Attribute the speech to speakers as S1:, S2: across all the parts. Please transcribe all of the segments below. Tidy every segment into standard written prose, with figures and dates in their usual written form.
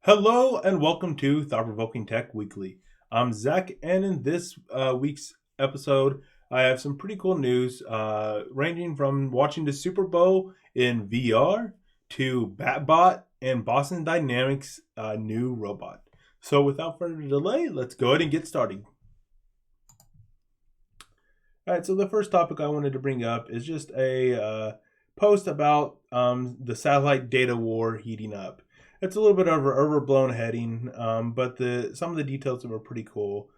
S1: Hello and welcome to Thought-Provoking Tech Weekly. I'm Zach, and in this week's episode, I have some pretty cool news ranging from watching the Super Bowl in VR to BatBot and Boston Dynamics' new robot. So without further delay, let's go ahead and get started. All right, so the first topic I wanted to bring up is just a post about the satellite data war heating up. It's a little bit of an overblown heading, but some of the details were pretty cool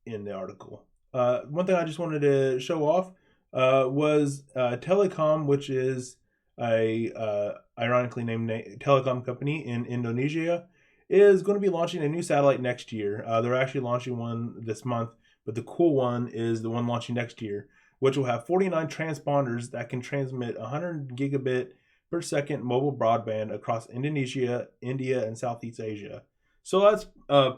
S1: in the article. One thing I just wanted to show off was Telecom, which is a ironically named telecom company in Indonesia, is going to be launching a new satellite next year. They're actually launching one this month, but the cool one is the one launching next year, which will have 49 transponders that can transmit 100 gigabit per second mobile broadband across Indonesia, India, and Southeast Asia. So that's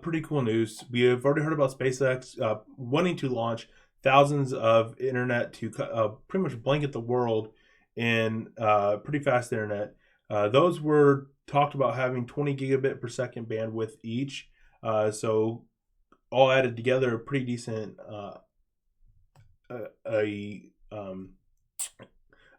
S1: pretty cool news. We have already heard about SpaceX wanting to launch thousands of internet to pretty much blanket the world in pretty fast internet. Those were talked about having 20 gigabit per second bandwidth each. So all added together, a pretty decent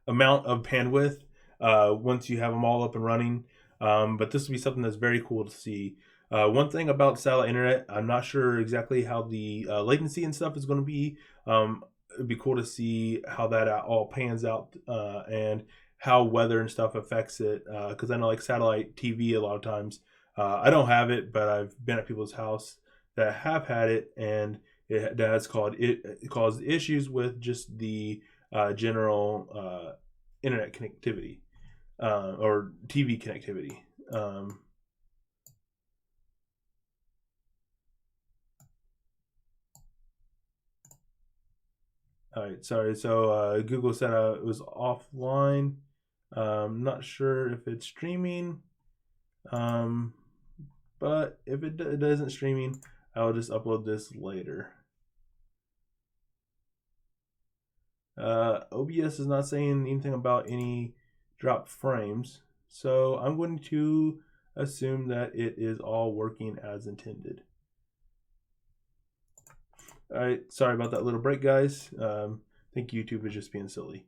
S1: amount of bandwidth once you have them all up and running. But this will be something that's very cool to see. One thing about satellite internet, I'm not sure exactly how the latency and stuff is going to be. It'd be cool to see how that all pans out and how weather and stuff affects it. Because I know like satellite TV a lot of times, I don't have it, but I've been at people's house that have had it, and it has caused issues with just the general internet connectivity or TV connectivity. All right, sorry. So Google said it was offline. Not sure if it's streaming, but if it isn't streaming, I'll just upload this later. OBS is not saying anything about any dropped frames, so I'm going to assume that it is all working as intended. All right, sorry about that little break, guys. I think YouTube is just being silly.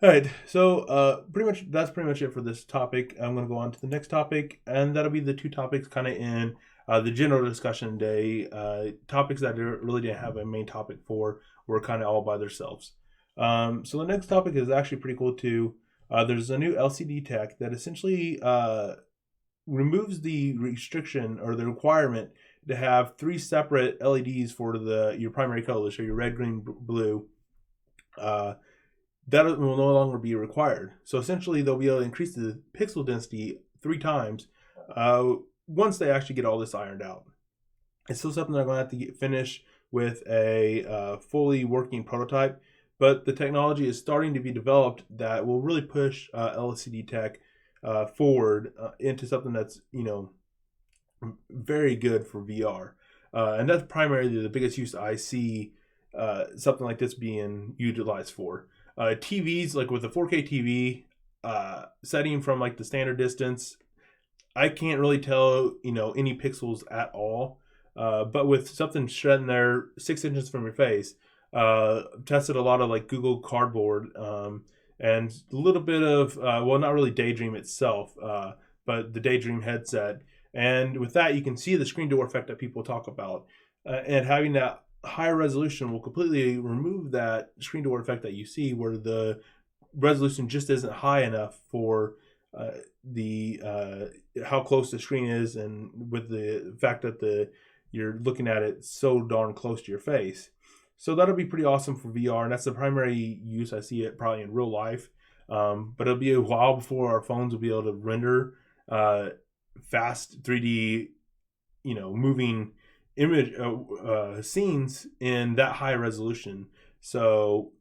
S1: All right, so that's pretty much it for this topic. I'm going to go on to the next topic, and that'll be the two topics kind of in the general discussion day. Topics that really didn't have a main topic for were kind of all by themselves. So the next topic is actually pretty cool too. There's a new LCD tech that essentially removes the restriction or the requirement to have three separate LEDs for your primary colors, so your red, green, blue. That will no longer be required. So essentially, they'll be able to increase the pixel density 3 times once they actually get all this ironed out. It's still something they're going to have to finish with a fully working prototype, but the technology is starting to be developed that will really push LCD tech forward into something that's very good for VR, and that's primarily the biggest use I see something like this being utilized for. TVs, like with a 4K TV, setting from like the standard distance, I can't really tell any pixels at all. But with something shredding there 6 inches from your face, tested a lot of like Google Cardboard and a little bit of not really Daydream itself, but the Daydream headset. And with that, you can see the screen door effect that people talk about, and having that higher resolution will completely remove that screen door effect that you see, where the resolution just isn't high enough for the how close the screen is, and with the fact that you're looking at it so darn close to your face. So that'll be pretty awesome for VR, and that's the primary use I see it probably in real life. But it'll be a while before our phones will be able to render fast 3D, moving image scenes in that high resolution. So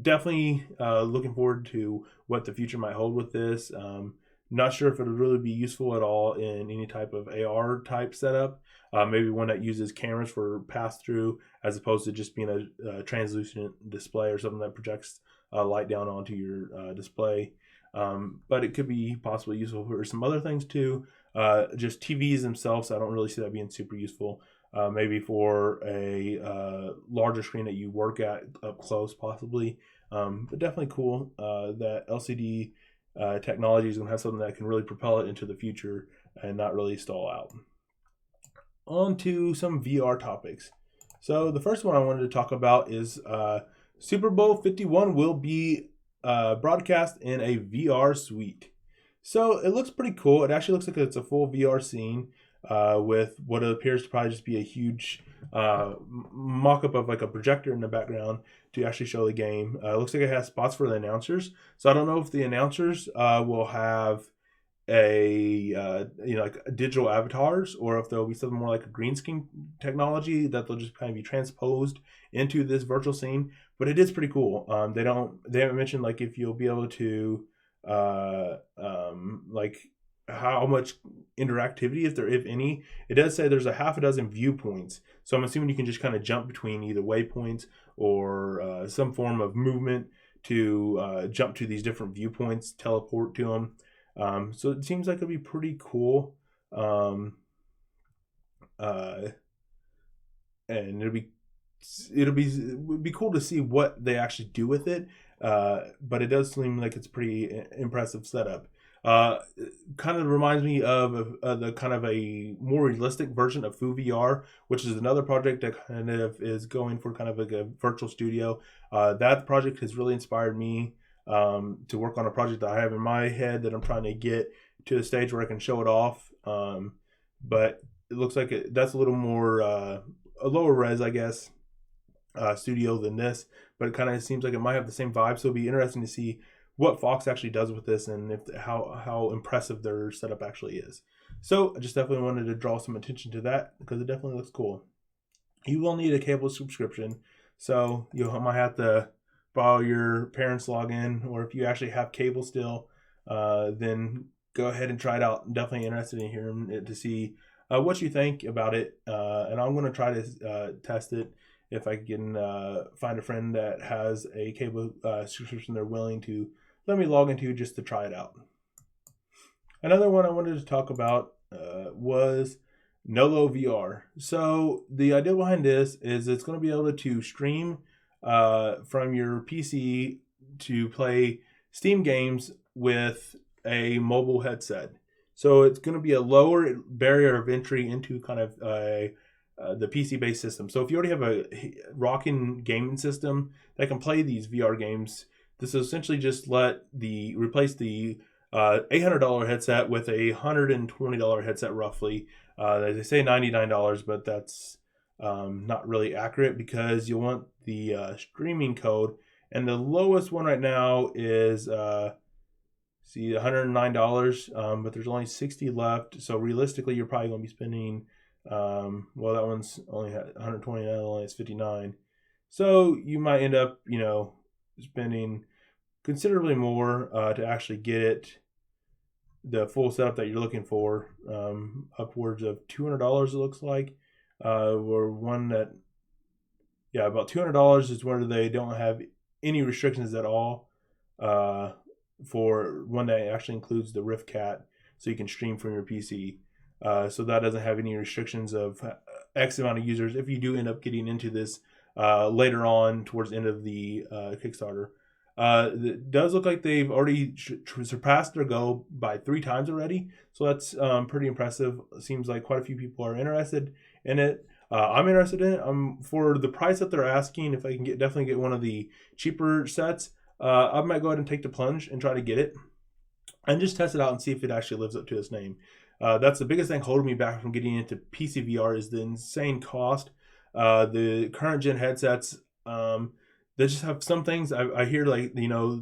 S1: definitely looking forward to what the future might hold with this. Not sure if it'll really be useful at all in any type of AR type setup. Maybe one that uses cameras for pass through as opposed to just being a translucent display or something that projects light down onto your display. but it could be possibly useful for some other things too. Just TVs themselves, I don't really see that being super useful. Maybe for a larger screen that you work at up close, possibly. But definitely cool that LCD technology is going to have something that can really propel it into the future and not really stall out. On to some VR topics. So the first one I wanted to talk about is Super Bowl 51 will be broadcast in a VR suite. So it looks pretty cool. It actually looks like it's a full VR scene with what appears to probably just be a huge mock-up of like a projector in the background to actually show the game. It looks like it has spots for the announcers. So I don't know if the announcers will have like digital avatars, or if there'll be something more like a green screen technology that they'll just kind of be transposed into this virtual scene. But it is pretty cool. They haven't mentioned like if you'll be able to like how much interactivity if any. It does say there's a half a dozen viewpoints, so I'm assuming you can just kind of jump between either waypoints or some form of movement to jump to these different viewpoints, teleport to them. So it seems like it'll be pretty cool. And it'll be cool to see what they actually do with it. But it does seem like it's a pretty impressive setup. Kind of reminds me of the kind of a more realistic version of FooVR, which is another project that kind of is going for kind of like a virtual studio. That project has really inspired me to work on a project that I have in my head that I'm trying to get to the stage where I can show it off. But it looks like that's a little more a lower res, I guess, studio than this, but it kind of seems like it might have the same vibe. So it'll be interesting to see what Fox actually does with this and how impressive their setup actually is. So I just definitely wanted to draw some attention to that because it definitely looks cool. You will need a cable subscription, so you might have to borrow your parents' login, or if you actually have cable still, then go ahead and try it out. I'm definitely interested in hearing it to see what you think about it, and I'm going to try to test it if I can find a friend that has a cable subscription they're willing to let me log into just to try it out. Another one I wanted to talk about was NoLoVR. So the idea behind this is it's going to be able to stream from your PC to play Steam games with a mobile headset. So it's going to be a lower barrier of entry into kind of the PC-based system. So if you already have a rocking gaming system that can play these VR games, this will essentially just replace the $800 headset with a $120 headset roughly. They say $99, but that's not really accurate because you'll want the streaming code. And the lowest one right now is $109, but there's only 60 left. So realistically, you're probably going to be spending well, that one's only had 120, that only has 59. So you might end up, spending considerably more to actually get the full setup that you're looking for. Upwards of $200 it looks like. Or one that, about $200 is where they don't have any restrictions at all. For one that actually includes the Rift Cat, so you can stream from your PC. So that doesn't have any restrictions of X amount of users if you do end up getting into this later on towards the end of the Kickstarter. It does look like they've already surpassed their goal by 3 times already. So that's pretty impressive. It seems like quite a few people are interested in it. I'm interested in it. For the price that they're asking, if I can definitely get one of the cheaper sets, I might go ahead and take the plunge and try to get it and just test it out and see if it actually lives up to its name. That's the biggest thing holding me back from getting into PC VR is the insane cost. The current gen headsets, they just have some things. I hear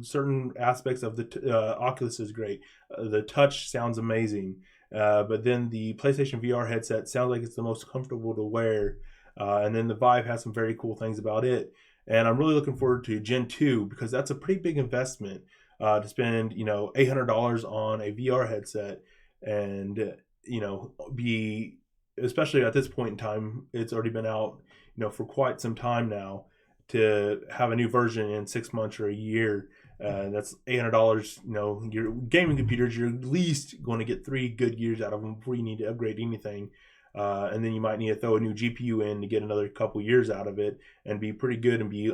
S1: certain aspects of the Oculus is great. The touch sounds amazing. But then the PlayStation VR headset sounds like it's the most comfortable to wear. And then the Vive has some very cool things about it. And I'm really looking forward to Gen 2 because that's a pretty big investment to spend, $800 on a VR headset. And, be, especially at this point in time, it's already been out, for quite some time now, to have a new version in 6 months or a year That's $800. Your gaming computers, you're at least going to get 3 good years out of them before you need to upgrade anything. And then you might need to throw a new GPU in to get another couple years out of it and be pretty good and be,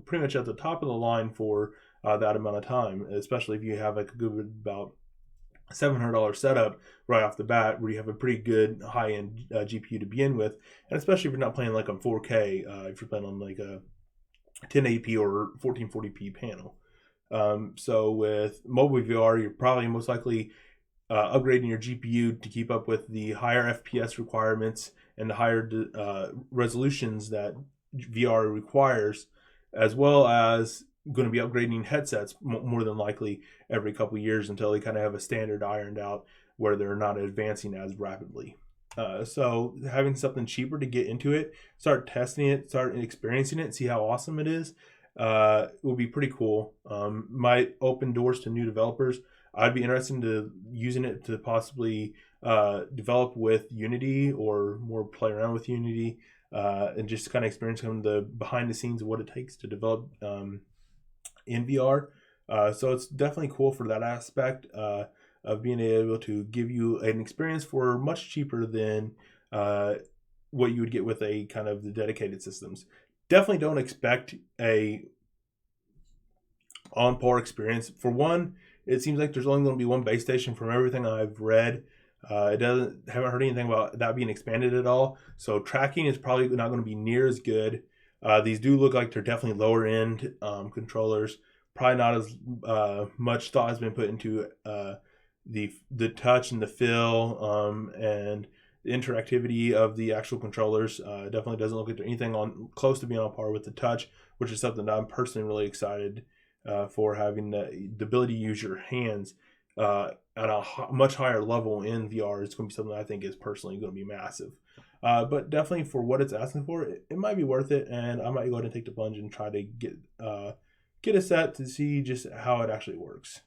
S1: pretty much at the top of the line for that amount of time, especially if you have like a good about $700 setup right off the bat, where you have a pretty good high-end GPU to begin with, and especially if you're not playing like on 4K, if you're playing on like a 1080p or 1440p panel. So with mobile VR, you're probably most likely upgrading your GPU to keep up with the higher FPS requirements and the higher resolutions that VR requires, as well as going to be upgrading headsets more than likely every couple years until they kind of have a standard ironed out where they're not advancing as rapidly. So having something cheaper to get into it, start testing it, start experiencing it, see how awesome it is, will be pretty cool. Might open doors to new developers. I'd be interested in using it to possibly develop with Unity or more play around with Unity, and just kind of experience some of the behind the scenes of what it takes to develop in VR. So it's definitely cool for that aspect of being able to give you an experience for much cheaper than what you would get with a kind of the dedicated systems. Definitely don't expect a on par experience. For one, it seems like there's only going to be one base station from everything I've read. Haven't heard anything about that being expanded at all. So tracking is probably not going to be near as good. These do look like they're definitely lower end controllers. Probably not as much thought has been put into the touch and the feel and the interactivity of the actual controllers. Definitely doesn't look like there's anything on close to being on par with the touch, which is something that I'm personally really excited for, having the ability to use your hands at a much higher level in VR. It's going to be something I think is personally going to be massive. But definitely for what it's asking for, it might be worth it, and I might go ahead and take the plunge and try to get a set to see just how it actually works.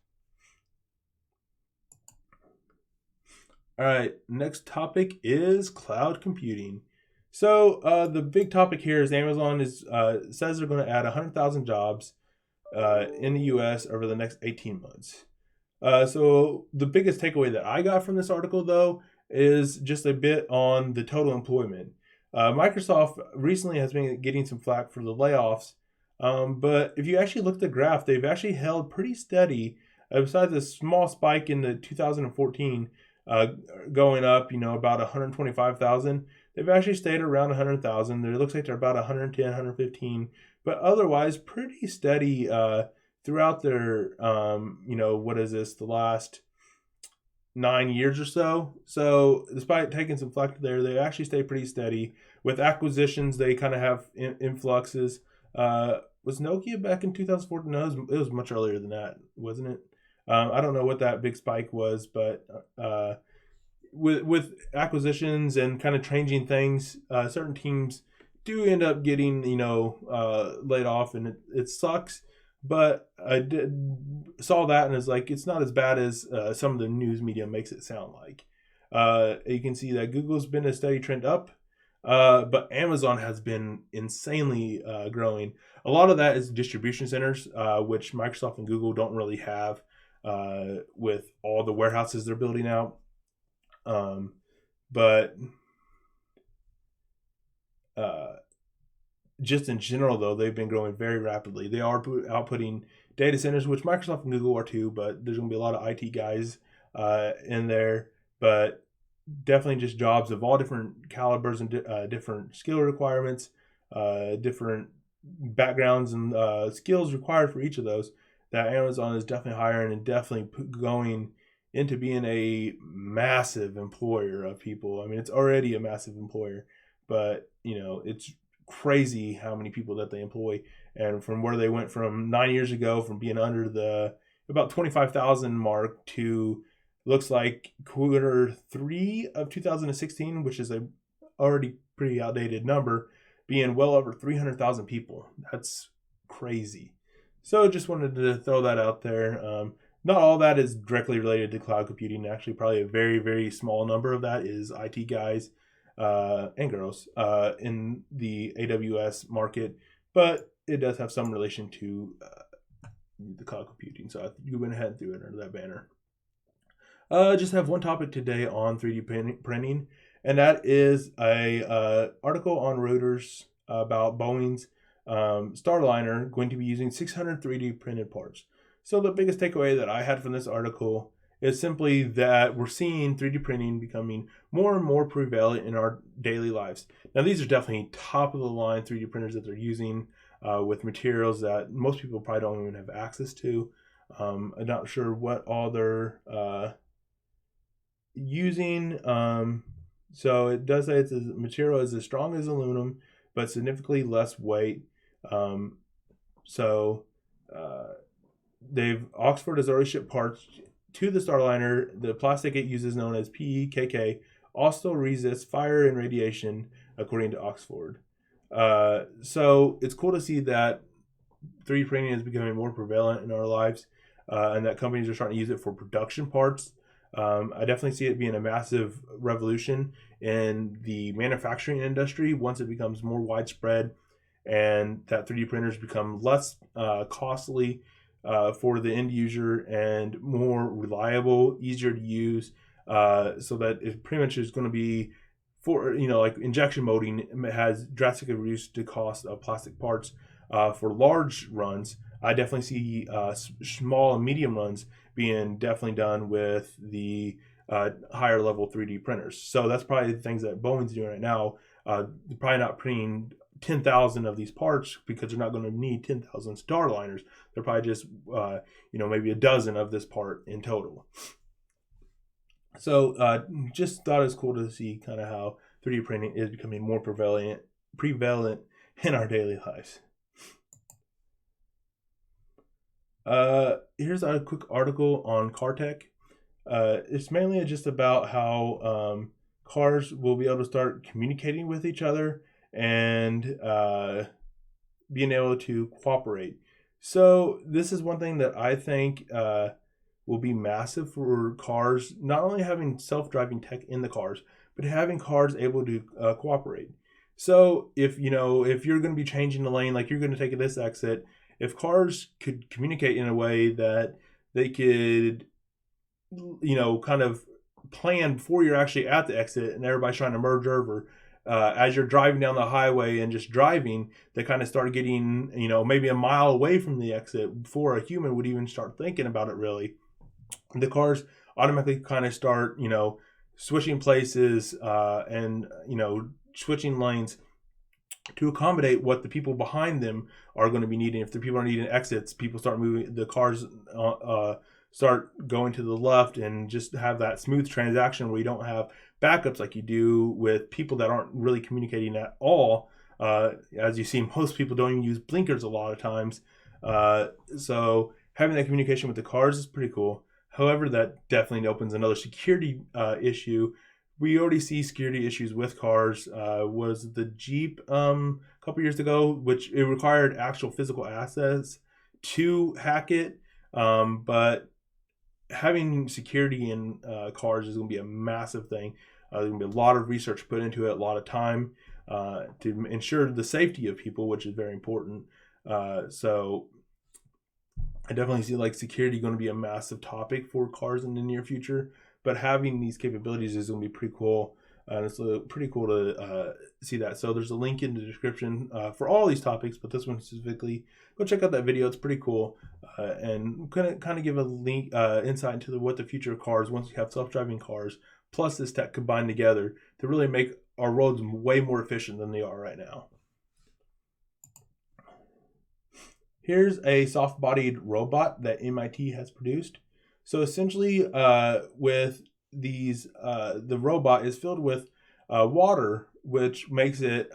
S1: All right, next topic is cloud computing. So the big topic here is Amazon says they're going to add 100,000 jobs in the U.S. over the next 18 months. So the biggest takeaway that I got from this article, though, is just a bit on the total employment. Microsoft recently has been getting some flack for the layoffs, but if you actually look at the graph, they've actually held pretty steady. Besides a small spike in the 2014 going up, about 125,000, they've actually stayed around 100,000. It looks like they're about 110, 115, but otherwise pretty steady throughout their, what is this, the last 9 years or so. So despite taking some flack there, they actually stay pretty steady. With acquisitions, they kind of have influxes. Was Nokia back in 2014? No, it was much earlier than that, wasn't it? I don't know what that big spike was, but with acquisitions and kind of changing things, certain teams do end up getting laid off, and it sucks. But I saw that and it's like, it's not as bad as some of the news media makes it sound like. You can see that Google's been a steady trend up, but Amazon has been insanely growing. A lot of that is distribution centers, which Microsoft and Google don't really have with all the warehouses they're building out. But just in general, though, they've been growing very rapidly. They are outputting data centers, which Microsoft and Google are too, but there's going to be a lot of IT guys in there. But definitely just jobs of all different calibers and different skill requirements, different backgrounds and skills required for each of those, that Amazon is definitely hiring and definitely going into being a massive employer of people. I mean, it's already a massive employer, but it's crazy how many people that they employ, and from where they went from 9 years ago, from being under the about 25,000 mark to looks like Q3 of 2016, which is a already pretty outdated number, being well over 300,000 people. That's crazy. So just wanted to throw that out there. Not all that is directly related to cloud computing. Actually, probably a very, very small number of that is IT guys and girls in the AWS market, but it does have some relation to the cloud computing. So you went ahead and threw it under that banner. Just have one topic today on 3D printing, and that is a article on Reuters about Boeing's Starliner going to be using 600 3D printed parts. So the biggest takeaway that I had from this article is simply that we're seeing 3D printing becoming more and more prevalent in our daily lives. Now, these are definitely top of the line 3D printers that they're using with materials that most people probably don't even have access to. I'm not sure what all they're using. So it does say it's a material is as strong as aluminum, but significantly less weight. Oxford has already shipped parts to the Starliner. The plastic it uses, known as PEKK, also resists fire and radiation, according to Oxford. So it's cool to see that 3D printing is becoming more prevalent in our lives, and that companies are starting to use it for production parts. I definitely see it being a massive revolution in the manufacturing industry once it becomes more widespread, and that 3D printers become less costly for the end user and more reliable, easier to use, so that it pretty much is going to be for, like injection molding has drastically reduced the cost of plastic parts for large runs. I definitely see small and medium runs being definitely done with the higher level 3D printers. So that's probably the things that Boeing's doing right now. They're probably not printing 10,000 of these parts because they're not going to need 10,000 Starliners. They're probably just, maybe a dozen of this part in total. So just thought it was cool to see kind of how 3D printing is becoming more prevalent in our daily lives. Here's a quick article on car tech. It's mainly just about how cars will be able to start communicating with each other and being able to cooperate. So this is one thing that I think will be massive for cars, not only having self-driving tech in the cars, but having cars able to cooperate. So if you're going to be changing the lane, like you're going to take this exit, if cars could communicate in a way that they could, kind of plan before you're actually at the exit and everybody's trying to merge over, as you're driving down the highway and just driving, they kind of start getting, maybe a mile away from the exit before a human would even start thinking about it really. The cars automatically kind of start, switching places and, switching lanes to accommodate what the people behind them are going to be needing. If the people are needing exits, people start moving, the cars start going to the left, and just have that smooth transaction where you don't have backups like you do with people that aren't really communicating at all. As you see, most people don't even use blinkers a lot of times. So having that communication with the cars is pretty cool. However, that definitely opens another security issue. We already see security issues with cars. Was the Jeep a couple years ago, which it required actual physical assets to hack it. But having security in cars is going to be a massive thing. There's going to be a lot of research put into it, a lot of time to ensure the safety of people, which is very important. So I definitely see security going to be a massive topic for cars in the near future. But having these capabilities is going to be pretty cool. It's pretty cool to see that. So there's a link in the description for all these topics, but this one specifically, go check out that video. It's pretty cool, and kind of give a link insight into what the future of cars, once you have self-driving cars plus this tech combined together, to really make our roads way more efficient than they are right now. Here's a soft-bodied robot that MIT has produced. So essentially, with these, the robot is filled with water, which makes it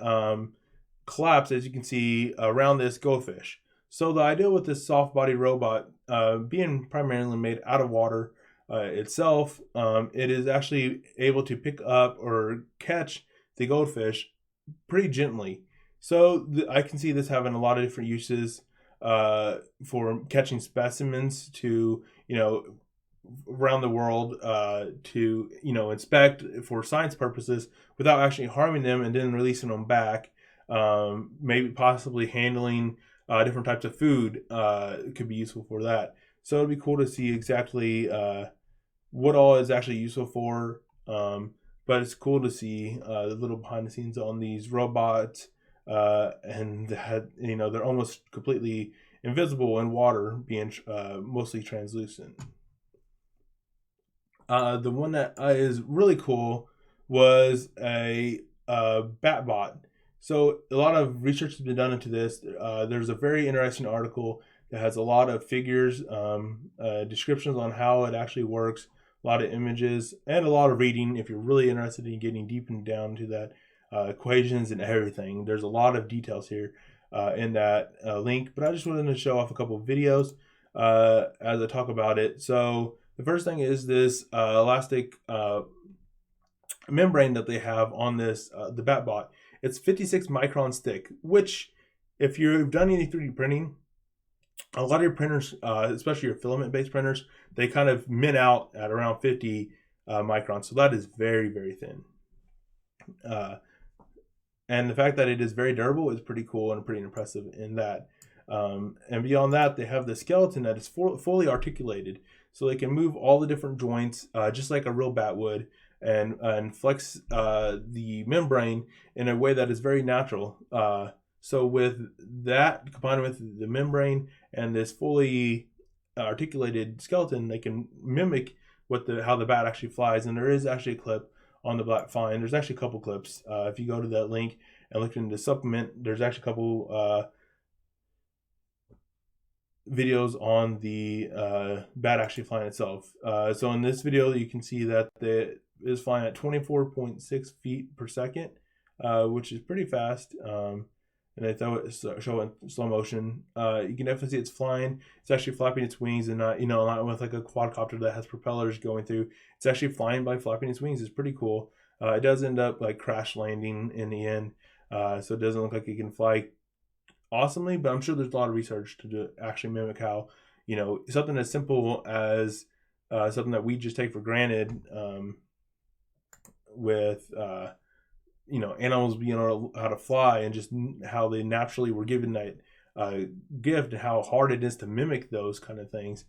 S1: collapse, as you can see, around this goldfish. So the idea with this soft-bodied robot being primarily made out of water itself, it is actually able to pick up or catch the goldfish pretty gently. So I can see this having a lot of different uses for catching specimens to, around the world to, inspect for science purposes without actually harming them, and then releasing them back. Maybe possibly handling different types of food could be useful for that. So it'd be cool to see exactly what all is actually useful for. But it's cool to see the little behind the scenes on these robots, and that, they're almost completely invisible in water, being mostly translucent. The one that is really cool was a BatBot. So a lot of research has been done into this. There's a very interesting article that has a lot of figures, descriptions on how it actually works, a lot of images, and a lot of reading if you're really interested in getting deep and down to that, equations and everything. There's a lot of details here in that link, but I just wanted to show off a couple of videos as I talk about it. So the first thing is this elastic membrane that they have on this, the BatBot. It's 56 microns thick, which if you've done any 3D printing, a lot of your printers, especially your filament-based printers, they kind of min out at around 50 microns. So that is very, very thin. And the fact that it is very durable is pretty cool and pretty impressive in that. And beyond that, they have the skeleton that is fully articulated. So they can move all the different joints, just like a real bat would, and flex the membrane in a way that is very natural. So with that, combined with the membrane and this fully articulated skeleton, they can mimic how the bat actually flies. And there is actually a clip on the Black Fine. There's actually a couple clips. If you go to that link and look into the supplement, there's actually a couple videos on the bat actually flying itself. So in this video, you can see that it is flying at 24.6 feet per second, which is pretty fast. And they show it in slow motion. You can definitely see it's flying. It's actually flapping its wings, and not with like a quadcopter that has propellers going through. It's actually flying by flapping its wings. It's pretty cool. It does end up like crash landing in the end, so it doesn't look like it can fly awesomely. But I'm sure there's a lot of research to actually mimic how, something as simple as something that we just take for granted, with animals being able how to fly, and just how they naturally were given that gift, and how hard it is to mimic those kind of things.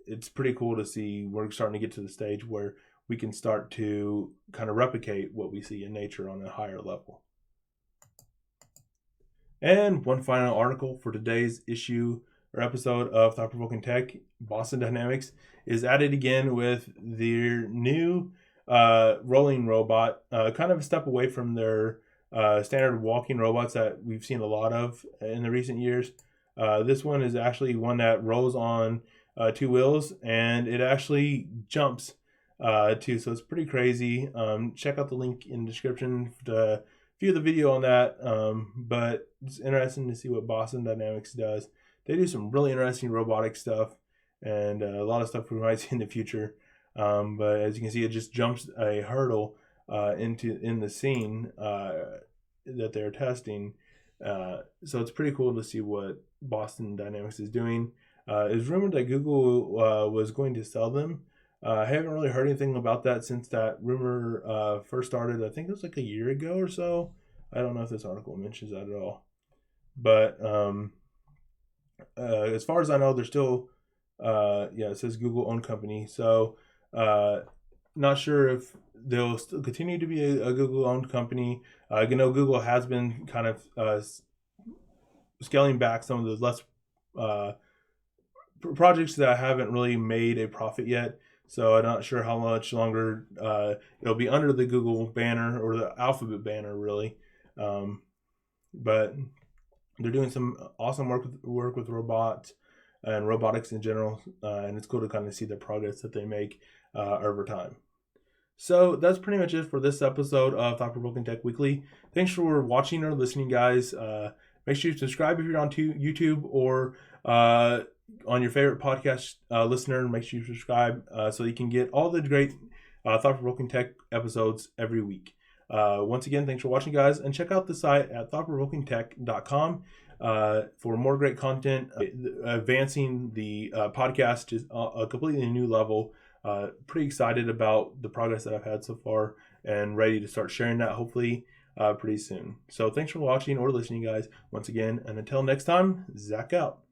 S1: It's pretty cool to see we're starting to get to the stage where we can start to kind of replicate what we see in nature on a higher level. And one final article for today's issue or episode of Thought Provoking Tech. Boston Dynamics is at it again with their new rolling robot, kind of a step away from their standard walking robots that we've seen a lot of in the recent years. This one is actually one that rolls on two wheels, and it actually jumps too, so it's pretty crazy. Check out the link in the description to view the video on that. But it's interesting to see what Boston Dynamics does. They do some really interesting robotic stuff, and a lot of stuff we might see in the future. But as you can see, it just jumps a hurdle in the scene that they're testing. So it's pretty cool to see what Boston Dynamics is doing. It's rumored that Google was going to sell them. I haven't really heard anything about that since that rumor first started. I think it was like a year ago or so. I don't know if this article mentions that at all. But as far as I know, they're still, it says Google-owned company. So not sure if they'll still continue to be a Google-owned company. Google has been kind of scaling back some of the less projects that haven't really made a profit yet. So I'm not sure how much longer it'll be under the Google banner or the Alphabet banner, really. But they're doing some awesome work with robots and robotics in general, and it's cool to kind of see the progress that they make over time. So that's pretty much it for this episode of Thought Provoking Tech Weekly. Thanks for watching or listening, guys. Make sure you subscribe if you're on YouTube or on your favorite podcast listener. Make sure you subscribe so you can get all the great Thought Provoking Tech episodes every week. Once again, thanks for watching, guys, and check out the site at thoughtprovokingtech.com for more great content, advancing the podcast to a completely new level. Pretty excited about the progress that I've had so far, and ready to start sharing that, hopefully, pretty soon. So thanks for watching or listening, guys, once again. And until next time, Zach out.